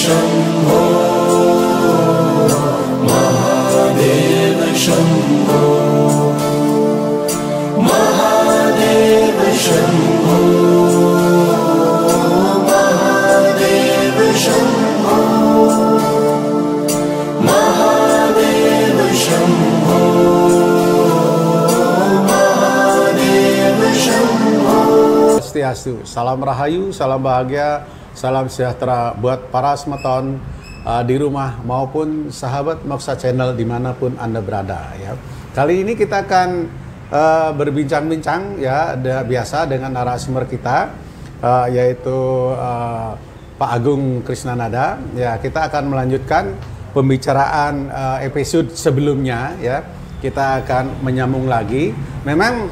Shambho, Mahadeva Shambho, Mahadeva Shambho, Mahadeva Shambho, Mahadeva Shambho, Mahadeva Shambho. Swastiastu, salam rahayu, salam bahagia, salam sejahtera buat para semeton di rumah maupun sahabat Moksa Channel dimanapun Anda berada ya. Kali ini kita akan berbincang-bincang ya, biasa dengan narasumber kita yaitu Pak Agung Krisnanada ya. Kita akan melanjutkan pembicaraan episode sebelumnya ya. Kita akan menyambung lagi. Memang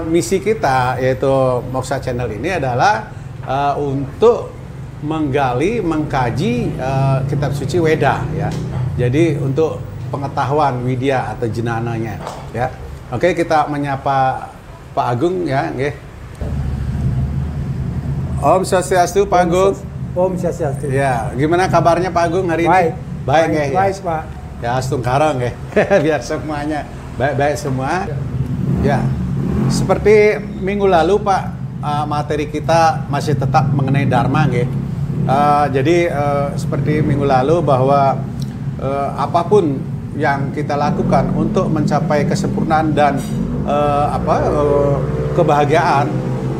misi kita yaitu Moksa Channel ini adalah untuk menggali, mengkaji kitab suci Weda ya. Jadi untuk pengetahuan widya atau jenananya ya. Oke, kita menyapa Pak Agung ya, nggih. Om Swastiastu Pak Agung. Om Swastiastu. Ya, gimana kabarnya Pak Agung hari ini? Baik nggih. Baik, Pak. Ya, astung karang nggih. Biar semuanya baik-baik semua. Ya. Seperti minggu lalu Pak, materi kita masih tetap mengenai Dharma nggih. Jadi seperti minggu lalu bahwa apapun yang kita lakukan untuk mencapai kesempurnaan dan kebahagiaan,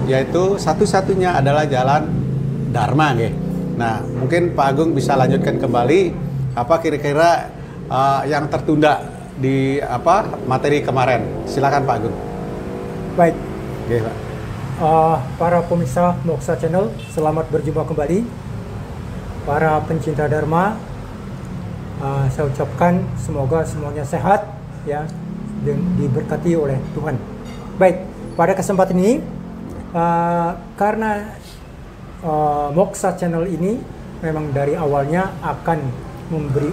yaitu satu-satunya adalah jalan Dharma nggih. Nah, mungkin Pak Agung bisa lanjutkan kembali apa kira-kira yang tertunda di materi kemarin. Silakan Pak Agung. Baik. Oke, Pak. Para pemirsa Moksa Channel, selamat berjumpa kembali. Para pencinta Dharma, saya ucapkan semoga semuanya sehat ya, dan diberkati oleh Tuhan. Baik, pada kesempatan ini karena Moksa Channel ini memang dari awalnya akan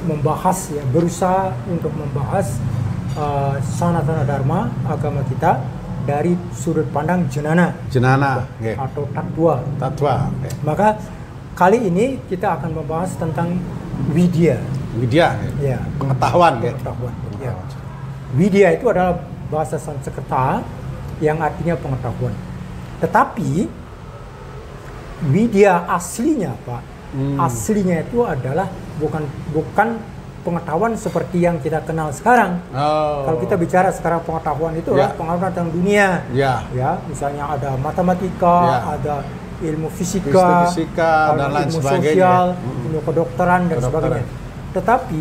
membahas ya, berusaha untuk membahas Sanatana Dharma, agama kita, dari sudut pandang jenana okay. Atau tatwa. Okay. Maka kali ini kita akan membahas tentang widya. Widya, ya. Pengetahuan. Ya. Widya itu adalah bahasa Sanskerta yang artinya pengetahuan. Tetapi widya aslinya, Pak, aslinya itu adalah bukan pengetahuan seperti yang kita kenal sekarang. Kalau kita bicara sekarang pengetahuan itu adalah pengetahuan tentang dunia. Ya, misalnya ada matematika, ada ilmu fisika, dan lain ilmu sebagainya. Sosial, ilmu kedokteran dan sebagainya. Tetapi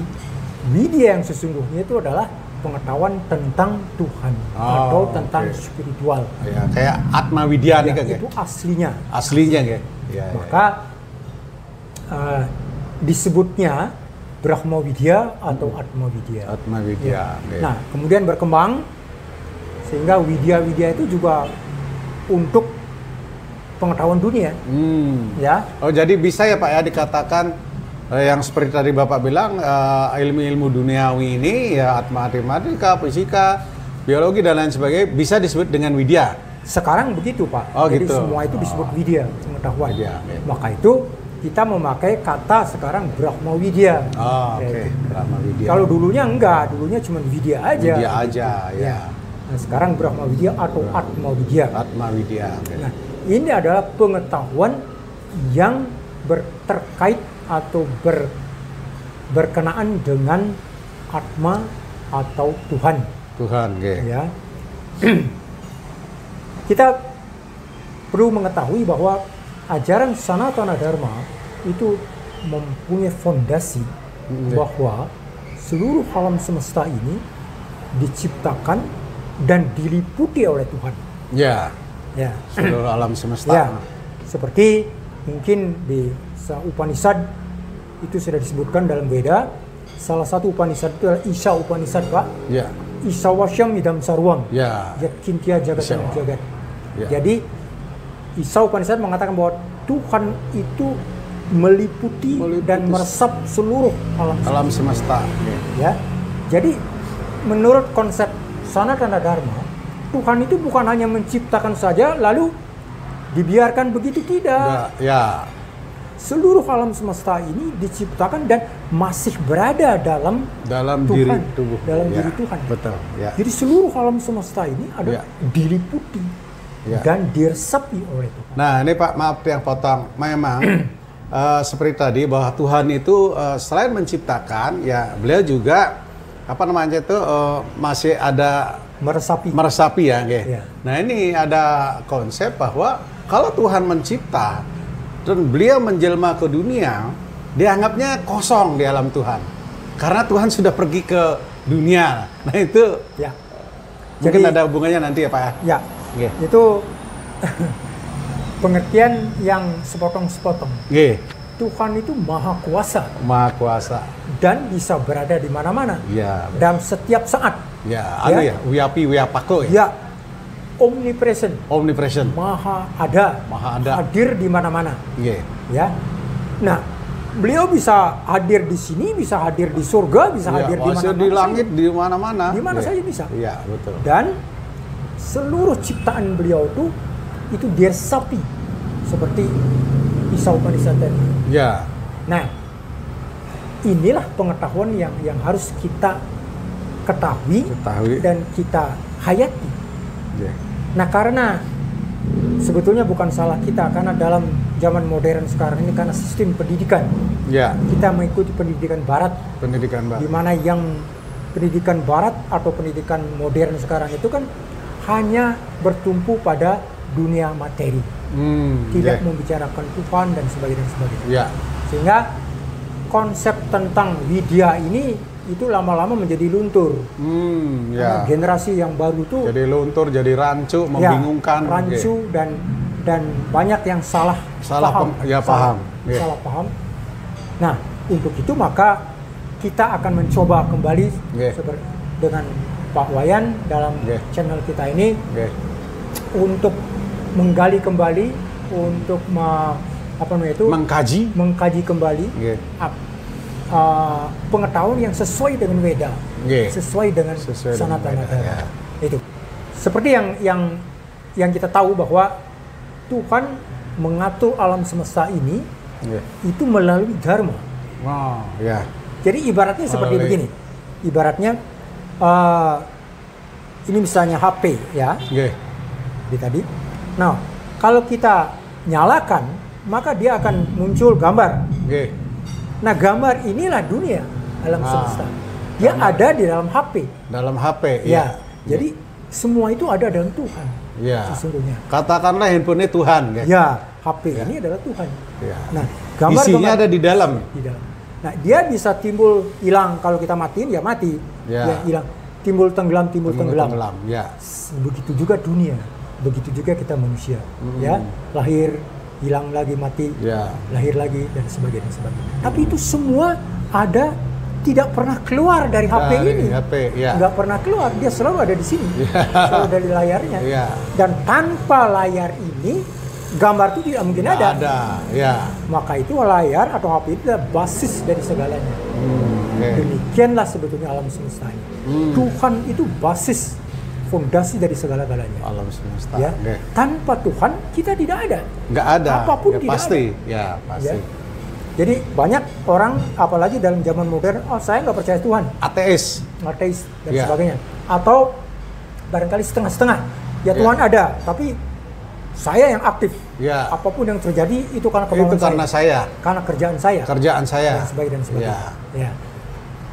widya yang sesungguhnya itu adalah pengetahuan tentang Tuhan atau tentang spiritual. Ya, kayak Atma Widya nih kan? Itu aslinya. Aslinya ya. Maka disebutnya Brahma Widya atau Atma Widya. Atma Widya. Ya. Nah, kemudian berkembang sehingga widya-widya itu juga untuk pengetahuan dunia. Ya. Oh, jadi bisa ya Pak ya dikatakan yang seperti tadi Bapak bilang ilmu-ilmu duniawi ini ya matematika, fisika, biologi dan lain sebagainya bisa disebut dengan widya. Sekarang begitu Pak. Oh, jadi gitu. semua itu disebut widya, pengetahuan. Widya, okay. Maka itu kita memakai kata sekarang Brahma Widya. Oke. Brahma Widya. Kalau dulunya enggak, dulunya cuma Widya aja. Widya aja, ya. Nah, sekarang Brahma Widya atau Atma Widya. Atma Widya. Okay. Nah, ini adalah pengetahuan yang terkait atau berkenaan dengan Atma atau Tuhan. Tuhan, okay. Ya. Kita perlu mengetahui bahwa ajaran Sanatana Dharma itu mempunyai fondasi bahwa seluruh alam semesta ini diciptakan dan diliputi oleh Tuhan. Ya. Ya. Seluruh alam semesta. Ya. Seperti mungkin di Upanishad itu sudah disebutkan dalam Veda. Salah satu Upanishad itu adalah Isha Upanishad, Pak. Ya. Ishawasyam idam sarwam. Ya. Yatkintya jagatan jagat. Ya. Jadi Isha Upanishad mengatakan bahwa Tuhan itu meliputi dan meresap seluruh alam semesta. Ya. Jadi menurut konsep Sanatana Dharma, Tuhan itu bukan hanya menciptakan saja lalu dibiarkan begitu, tidak. Ya. seluruh alam semesta ini diciptakan dan masih berada dalam Dalam Tuhan, diri tubuh. dalam Ya, diri Tuhan. Betul. Ya. Jadi seluruh alam semesta ini Ya. ada diliputi Ya. dan diresapi oleh Tuhan. Nah, ini Pak, maaf yang potong. Memang seperti tadi bahwa Tuhan itu selain menciptakan, ya beliau juga apa namanya itu masih ada meresapi ya, nggih. Ya. Nah, ini ada konsep bahwa kalau Tuhan mencipta dan beliau menjelma ke dunia, dianggapnya kosong di alam Tuhan. Karena Tuhan sudah pergi ke dunia. Nah, itu Ya. mungkin Jadi- ada hubungannya nanti ya, Pak ya. Ya, Nggih. itu pengertian yang sepotong-sepotong. Nggih. Tuhan itu maha kuasa Maha kuasa. dan bisa berada di mana-mana Ya. dalam setiap saat. Ya, anu ya, wiapi wiapako ya. Ya, omnipresent, Omnipresent. maha ada, Maha ada. hadir di mana-mana. Nggih. Ya, nah beliau bisa hadir di sini, bisa hadir di surga, bisa Ya, hadir di masih mana-mana. di langit di mana-mana. Di mana Nggih. saja bisa. Iya, betul. Dan seluruh ciptaan beliau itu diresapi seperti Isa Upanishad tadi. Ya. Nah, inilah pengetahuan yang harus kita ketahui dan kita hayati. Nggih. Nah, karena sebetulnya bukan salah kita, karena dalam zaman modern sekarang ini karena sistem pendidikan Ya, kita mengikuti pendidikan Barat, pendidikan di Pak. mana yang pendidikan Barat atau pendidikan modern sekarang itu kan hanya bertumpu pada dunia materi, tidak nggih. membicarakan Tuhan dan sebagainya dan sebagainya. Ya. Sehingga konsep tentang widya ini itu lama-lama menjadi luntur. Karena Ya. generasi yang baru tuh Jadi luntur, jadi rancu, ya, membingungkan. rancu dan banyak yang salah Salah paham. Iya. salah paham. Nah, untuk itu maka kita akan mencoba kembali Iya. dengan Pak Wayan dalam Iya. channel kita ini Nggih. untuk menggali kembali, untuk mengkaji kembali Nggih. pengetahuan yang sesuai dengan Weda, Nggih. sesuai dengan Sesuai dengan Sanatana Weda, Dharma. ya. Itu seperti yang kita tahu bahwa Tuhan mengatur alam semesta ini Nggih. itu melalui dharma. Oh, ya. Jadi ibaratnya seperti Melalui- begini. Ibaratnya ini misalnya HP ya, Nggih. di tadi. Nah, kalau kita nyalakan, maka dia akan muncul gambar. Nggih. Nah, gambar inilah dunia alam Ah, semesta. Dia ada di dalam HP. Dalam HP, Ya. Jadi semua itu ada dalam Tuhan. Ya. Sesungguhnya. Katakanlah handphonenya Tuhan, nggih. Ya, HP Ya. ini adalah Tuhan. Ya. Nah, gambar Isinya ada di dalam. di dalam. Nah, dia bisa timbul hilang kalau kita matiin ya mati. Ya. Dia hilang. Timbul tenggelam, timbul tenggelam. Ya. Begitu juga dunia. Begitu juga kita manusia. Ya, lahir, hilang lagi, mati. Ya. Lahir lagi dan sebagainya dan sebagainya. Tapi itu semua ada, tidak pernah keluar dari HP Dari ini. HP, ya. Nggak pernah keluar, dia selalu ada di sini. Selalu ada di layarnya. Ya. Dan tanpa layar ini, gambar itu tidak mungkin ada. Ada, ya. Maka itu layar atau HP itu adalah basis dari segalanya. Nggih. Demikianlah sebetulnya alam semesta ini. Tuhan itu basis, fondasi dari segala-galanya. Alam semesta. Ya. Nggih. Tanpa Tuhan kita tidak ada. Nggak ada. Apapun Ya, tidak pasti. ada. Ya, pasti. Ya. Jadi banyak orang, apalagi dalam zaman modern, oh saya nggak percaya Tuhan, Ateis. ateis dan Ya. sebagainya. Atau barangkali setengah-setengah. Ya Ya. Tuhan ada, tapi saya yang aktif. Ya. Apapun yang terjadi itu karena Itu kemauan karena saya. karena kerjaan saya. Kerjaan saya. Dan sebagainya dan sebagainya. Ya. Ya.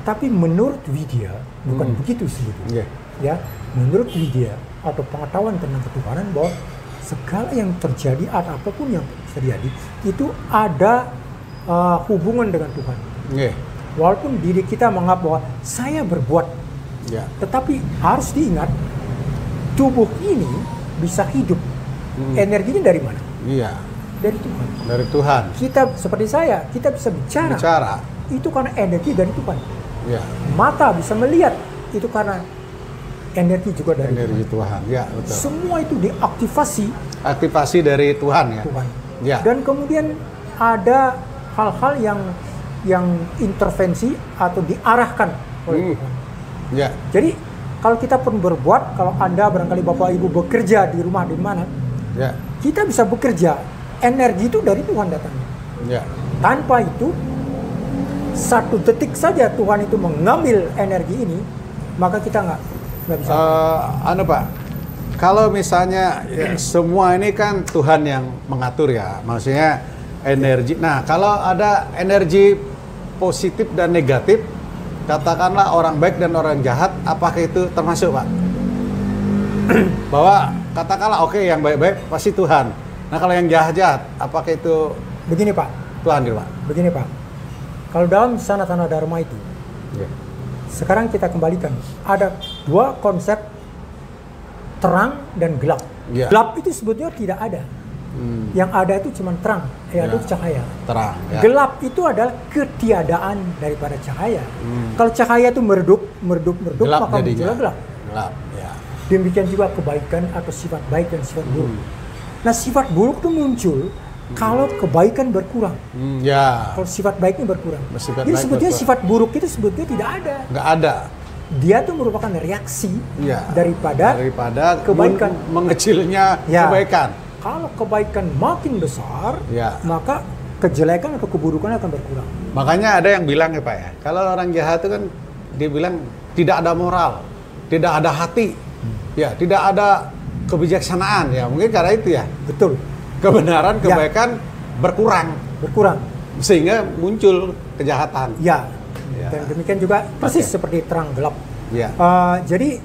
Tapi menurut Widya bukan begitu sebetulnya. Nggih. Ya, menurut Widya atau pengetahuan tentang ketuhanan bahwa segala yang terjadi atau apapun yang terjadi itu ada hubungan dengan Tuhan. Nggih. Walaupun diri kita menganggap bahwa saya berbuat, Ya. tetapi harus diingat tubuh ini bisa hidup. Energinya dari mana? Iya. Dari Tuhan. Dari Tuhan. Kita seperti saya, kita bisa bicara. Bicara. Itu karena energi dari Tuhan. Ya. Mata bisa melihat, itu karena energi juga dari Energi Tuhan. Tuhan. Ya, betul. Semua itu diaktifasi Aktivasi dari Tuhan ya. Tuhan. Ya. Dan kemudian ada hal-hal yang intervensi atau diarahkan oleh Tuhan. Ya. Jadi kalau kita pun berbuat, kalau Anda barangkali Bapak Ibu bekerja di rumah di mana, Ya. kita bisa bekerja. Energi itu dari Tuhan datangnya. Ya. Tanpa itu, 1 detik saja Tuhan itu mengambil energi ini, maka kita nggak bisa. Pak, kalau misalnya ya, semua ini kan Tuhan yang mengatur ya, maksudnya energi. Nah, kalau ada energi positif dan negatif, katakanlah orang baik dan orang jahat, apakah itu termasuk, Pak? Bahwa katakanlah oke, yang baik-baik pasti Tuhan. Nah, kalau yang jahat-jahat, apakah itu Begini Pak, Tuhan gitu, Pak? begini Pak. Kalau dalam Sanatana Dharma itu, Ya. sekarang kita kembalikan, ada 2 konsep terang dan gelap. Ya. Gelap itu sebetulnya tidak ada. Yang ada itu cuma terang, yaitu Ya. cahaya. Terang. Ya. Gelap itu adalah ketiadaan daripada cahaya. Kalau cahaya itu meredup, Gelap maka jadinya. muncullah gelap. Gelap. Ya. Demikian juga kebaikan atau sifat baik dan sifat buruk. Nah, sifat buruk itu muncul kalau kebaikan berkurang. Ya. Kalau sifat baiknya berkurang. Sifat Jadi baik sebetulnya berkurang. sifat buruk itu sebetulnya tidak ada. Nggak ada. Dia tuh merupakan reaksi Ya. daripada kebaikan. Mengecilnya Ya. kebaikan. Kalau kebaikan makin besar, Ya. maka kejelekan atau keburukan akan berkurang. Makanya ada yang bilang ya Pak ya, kalau orang jahat itu kan dia bilang tidak ada moral, tidak ada hati, ya tidak ada kebijaksanaan ya, mungkin karena itu ya Betul, kebenaran Ya. kebaikan berkurang berkurang. sehingga muncul kejahatan. Ya. Ya. Dan demikian juga persis Oke. seperti terang gelap. Ya. Jadi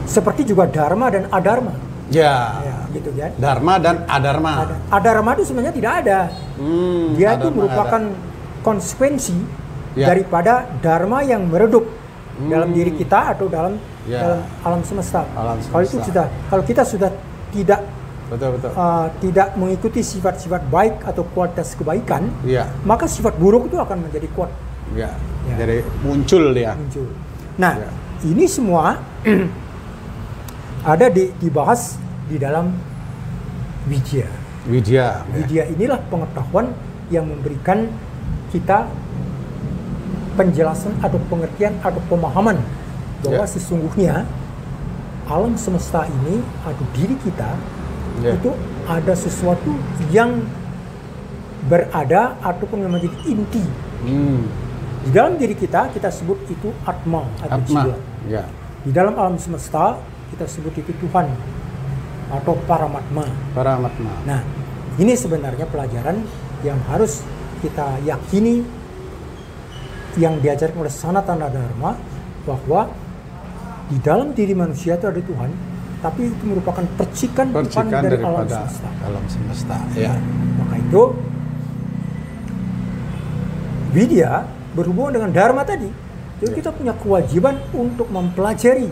seperti juga dharma dan adharma. Ya. Ya, gitu kan. Dharma dan adharma. Adharma itu sebenarnya tidak ada. Dia itu adharma merupakan konsekuensi Ya. daripada dharma yang meredup dalam diri kita atau dalam Ya. dalam alam semesta. Alam Kalau itu semesta. kalau kita sudah tidak Betul. tidak mengikuti sifat-sifat baik atau kualitas kebaikan, Iya. maka sifat buruk itu akan menjadi kuat Ya. Ya. Jadi muncul dia. muncul. Nah, Ya. ini semua ada dibahas di dalam Widya. Widya. Widya inilah pengetahuan yang memberikan kita penjelasan atau pengertian atau pemahaman bahwa Ya. sesungguhnya alam semesta ini atau diri kita Ya. itu ada sesuatu yang berada ataupun yang menjadi inti. Di dalam diri kita sebut itu Atma atau Atma. jiwa. Ya. Di dalam alam semesta kita sebut itu Tuhan atau Paramatma. Paramatma. Nah, ini sebenarnya pelajaran yang harus kita yakini yang diajarkan oleh Sanatana Dharma, bahwa di dalam diri manusia itu ada Tuhan, tapi itu merupakan percikan Tuhan dari alam daripada semesta. alam semesta. Ya. Maka itu Widya berhubungan dengan Dharma tadi. Jadi kita punya kewajiban untuk mempelajari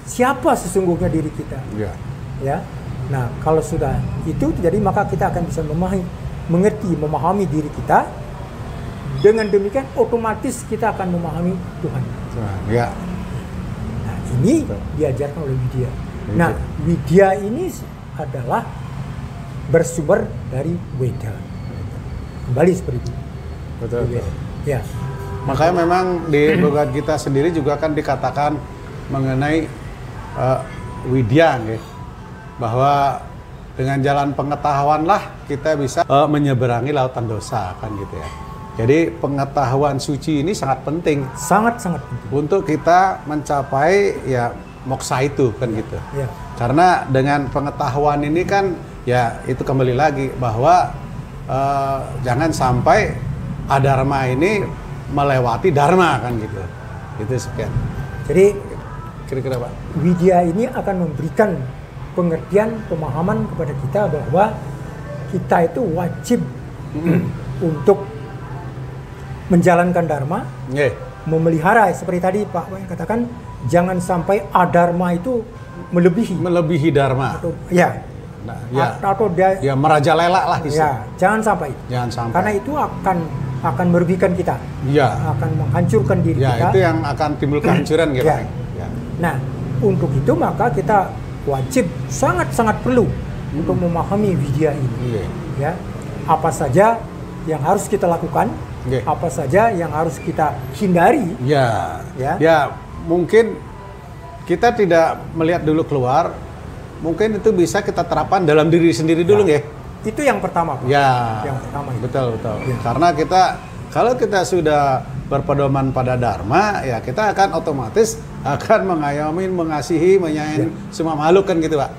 siapa sesungguhnya diri kita. Ya. Ya. Nah, kalau sudah itu jadi maka kita akan bisa memahami diri kita. Dengan demikian otomatis kita akan memahami Tuhan. Ya. Nah, ini diajarkan oleh Widya. Nah, Widya ini adalah bersumber dari Weda. Kembali seperti itu. Betul. Weda. Ya. Makanya memang di Bhagavad Gita sendiri juga kan dikatakan mengenai Widya, gitu. Bahwa dengan jalan pengetahuanlah kita bisa menyeberangi lautan dosa, kan gitu ya. Jadi pengetahuan suci ini sangat penting Sangat-sangat penting. untuk kita mencapai ya moksa itu, kan gitu. Ya. Karena dengan pengetahuan ini kan ya itu kembali lagi bahwa jangan sampai adharma ini melewati dharma, kan gitu. Itu sekian. Jadi Kira-kira Pak. Widya ini akan memberikan pengertian, pemahaman kepada kita bahwa kita itu wajib untuk menjalankan dharma, Nggih. memelihara seperti tadi Pak yang katakan, jangan sampai adharma itu Melebihi dharma. atau ya Nah, ya. atau dia Ya merajalela lah ya istilah. jangan sampai. Jangan sampai. Karena itu akan merugikan kita, Ya. akan menghancurkan diri Ya, kita. itu yang akan timbul kehancuran gitu. Ya. Ya. Nah, untuk itu maka kita wajib sangat-sangat perlu untuk memahami Widya ini. Iya. Ya, apa saja yang harus kita lakukan, Oke. apa saja yang harus kita hindari. Ya. Ya. Ya, mungkin kita tidak melihat dulu keluar. Mungkin itu bisa kita terapkan dalam diri sendiri dulu, nggih. Itu yang pertama, Pak. Ya, Yang pertama itu. betul. Ya. Karena kalau kita sudah berpedoman pada Dharma, ya kita akan otomatis akan mengayomi, mengasihi, menyayangi semua makhluk kan gitu, Pak.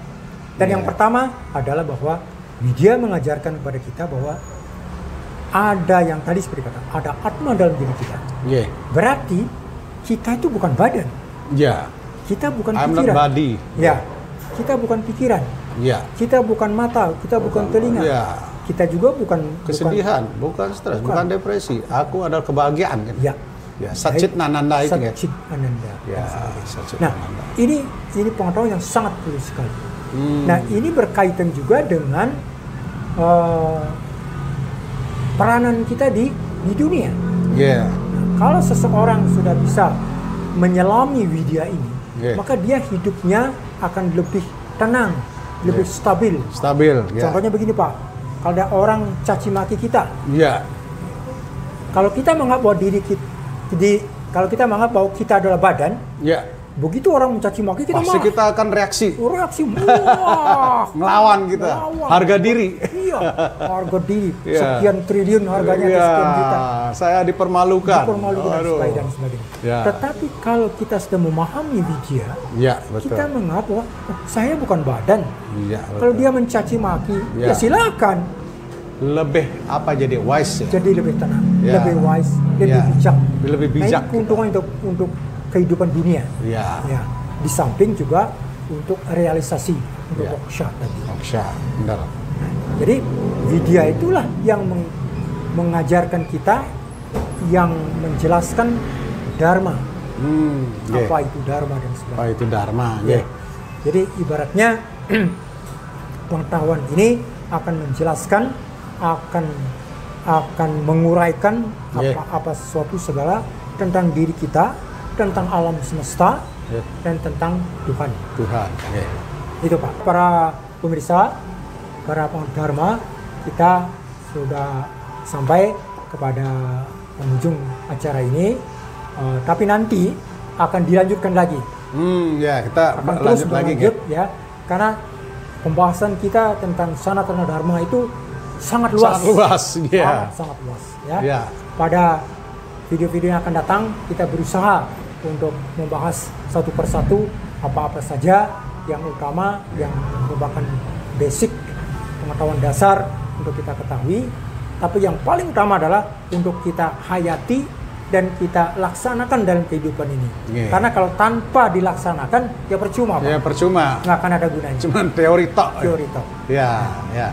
Dan yang pertama adalah bahwa Widya mengajarkan kepada kita bahwa ada yang tadi seperti kata, ada atma dalam diri kita. Yeah. Berarti kita itu bukan badan. Ya. Kita bukan I'm not pikiran. body. Ya. Kita bukan pikiran. Ya. Kita bukan mata, kita bukan telinga. Ya. Kita juga bukan Kesedihan, bukan stres, bukan depresi. Aku adalah kebahagiaan kan. Ya. Ya, Satchit Ananda itu ya. Satchit Ananda. Ya, Satchit Nah, Ananda. ini pengetahuan yang sangat perlu sekali. Nah, ini berkaitan juga dengan peranan kita di dunia. Ya. Kalau seseorang sudah bisa menyelami widya ini, maka dia hidupnya akan lebih tenang, lebih stabil. Stabil, ya. Contohnya begini, Pak. Kalau ada orang caci maki kita, Ya. kalau kita menganggap bahwa kalau kita menganggap bahwa kita adalah badan, Ya. begitu orang mencaci maki kita Pasti marah. kita akan reaksi. Reaksi, wah, Ngelawan kita. Ngelawan. Harga diri. Iya, harga diri. Iya. Sekian triliun harganya, Ya, sekian juta. saya dipermalukan. Dipermalukan dan Aduh. sebagainya. Ya. Tetapi kalau kita sudah memahami widya, Ya, betul. kita menganggap bahwa saya bukan badan. Iya, Kalau betul. dia mencaci maki, Ya. ya silakan. Lebih jadi wise ya. Jadi lebih tenang, Ya. lebih wise, lebih Ya. bijak. Lebih bijak Nah, ini keuntungan untuk kehidupan dunia. Ya. Ya. Di samping juga untuk realisasi untuk Ya. moksha tadi. Moksha, benar. Jadi widya itulah yang mengajarkan kita, yang menjelaskan dharma. Ya. Apa itu dharma dan sebagainya. Apa itu dharma? Ya. Ya. Jadi ibaratnya pengetahuan ini akan menjelaskan, akan menguraikan Ya. apa sesuatu segala tentang diri kita, tentang alam semesta, Ya. dan tentang Tuhan. Tuhan. Ya. Itu, Pak. Para pemirsa, para penganut dharma, kita sudah sampai kepada penghujung acara ini. Tapi nanti akan dilanjutkan lagi. Ya, kita Akan terus lanjut lagi berlanjut, ya. Karena pembahasan kita tentang Sanatana Dharma itu sangat luas. Sangat luas, ya. Sangat luas, ya. Ya. Pada video-video yang akan datang, kita berusaha untuk membahas satu persatu apa-apa saja yang utama, yang merupakan basic pengetahuan dasar untuk kita ketahui. Tapi yang paling utama adalah untuk kita hayati dan kita laksanakan dalam kehidupan ini. Yeah. Karena kalau tanpa dilaksanakan, ya percuma, Pak. Ya, percuma. Nggak akan ada gunanya. Cuman teori tok. Teori tok. Ya, ya.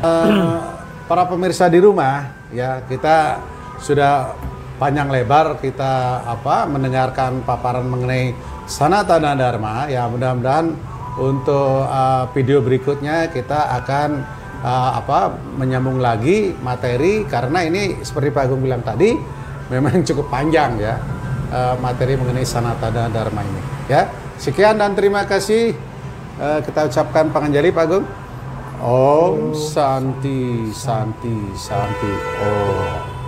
Para pemirsa di rumah, ya kita sudah panjang lebar kita mendengarkan paparan mengenai Sanatana Dharma. Ya, mudah-mudahan untuk video berikutnya kita akan menyambung lagi materi, karena ini seperti Pak Agung bilang tadi memang cukup panjang ya materi mengenai Sanatana Dharma ini. Ya, sekian dan terima kasih. Kita ucapkan panganjali, Pak Agung. Om Santi Santi Santi Om.